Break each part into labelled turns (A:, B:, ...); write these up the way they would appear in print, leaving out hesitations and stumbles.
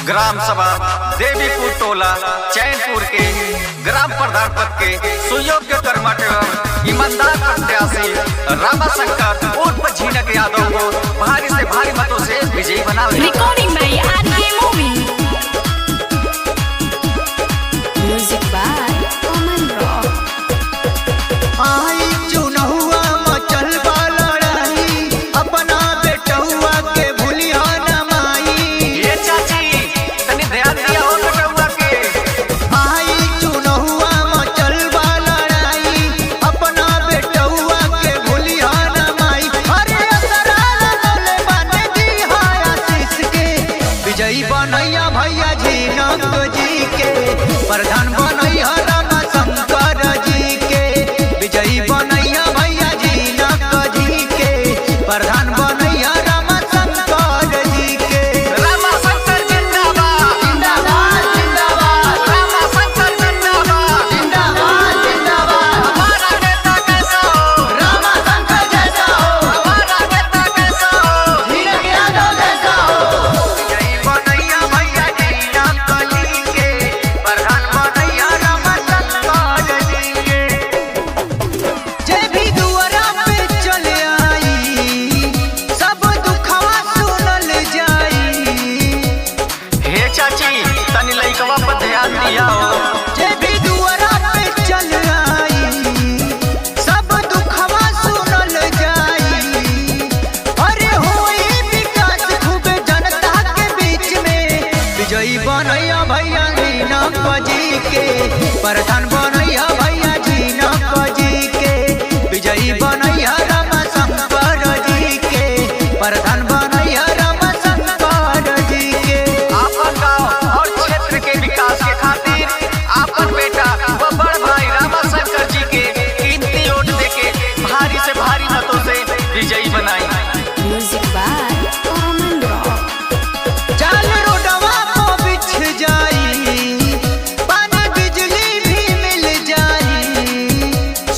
A: Gram सभा देवीपुर टोला चैनपुर के ग्राम प्रधान पद के सुयोग्य कर्मठ एवं ईमानदार प्रत्याशी रामाशंकर उर्फ झीनक यादव को भारी से भारी मतों से विजयी बनावे।
B: Recording by RK Movie, music by Aman Rock.
C: आई चुनहुआ मचल वाला रही अपना बेटहुआ के भूलिया न माई।
A: ये चाची तनी ध्यान दिया हो बेटहुआ के।
C: आई चुनहुआ मचल वाला रही अपना बेटहुआ के भूलिया न माई। अरे असरा लगले बने दी हाय आशीष के विजयी बनैया भैया झीनक जी के प्रधान बनैया रामाशंकर जी के विजयी बनैया भैया झीनक जी के प्रधान बनैया रामाशंकर जी के।
A: रामाशंकर जिंदाबाद
C: जिंदाबाद जिंदाबाद
A: रामाशंकर जिंदाबाद
C: जिंदाबाद जिंदाबाद।
A: हमारा नेता कैसा हो,
C: रामाशंकर जैसा हो,
A: हमारा नेता कैसा हो,
C: झीनक यादव जैसा हो।
A: विजयी बनैया भैया झीनक जी के प्रधान बनैया रामाशंकर जी के।
C: जे भी दुआरा पे चले आई सब दुखवा सुनल जाई।
A: हे चाची तनी लइकवा पर ध्यान दिया हो।
C: जे भी दुआरा पे चल आई सब दुखवा सुनल जाई। अरे होई विकास खूब जनता के बीच में विजयी बनैया भैया झीनक जी के प्रधान बनैया भैया झीनक जी के विजयी बनैया रामाशंकर जी के प्रधान बनैया रामाशंकर जी के।
A: आपन गांव और क्षेत्र के विकास के खातिर आपन बेटा व बड़ भाई रामाशंकर जी के कीमती वोट देके भारी से भारी मतों से विजयी बनाई।
B: Music by Aman Rock.
C: जाल रोडवा को बिछ जाई पानी बिजली भी मिल जाई।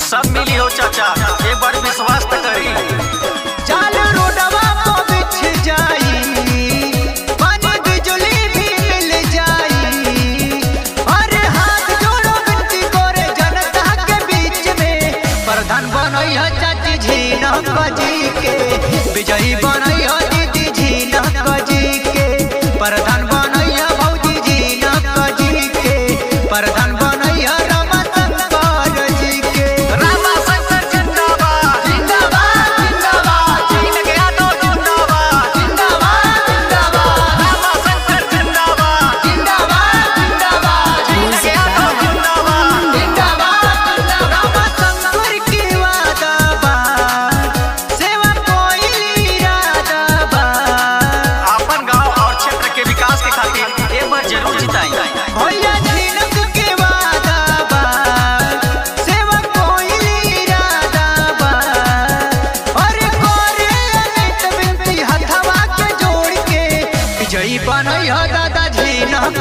A: सब मिली हो चाचा एक बार विश्वास तो करी।
C: जाल रोडवा को बिछ जाई पानी बिजली भी मिल जाई। अरे हाथ जोड़ो विनती करे जनता के बीच में प्रधान बनैया चाची झीनक जी के विजयी बनैया दीदी झीनक जी के प्रधान बनैया भौजी झीनक जी के प्रधान बनैया रामाशंकर जी के।
A: रामाशंकर जिंदाबाद
C: जिंदाबाद जिंदाबाद
A: झीनक यादव जिंदाबाद
C: जिंदाबाद जिंदाबाद
A: रामाशंकर जिंदाबाद
C: जिंदाबाद जिंदाबाद
A: झीनक यादव जिंदाबाद।
C: रामाशंकर की वादा बा सेवा कोई इरादा बा।
A: आपन गांव और क्षेत्र के विकास के खातिर एक बार जरूर जिताई।
C: भैया झीनक के वादा बा सेवा कोई इरादा बा। अरे करे अनेक विनती हथवा के जोड़ के विजयी बनैया दादा झीनक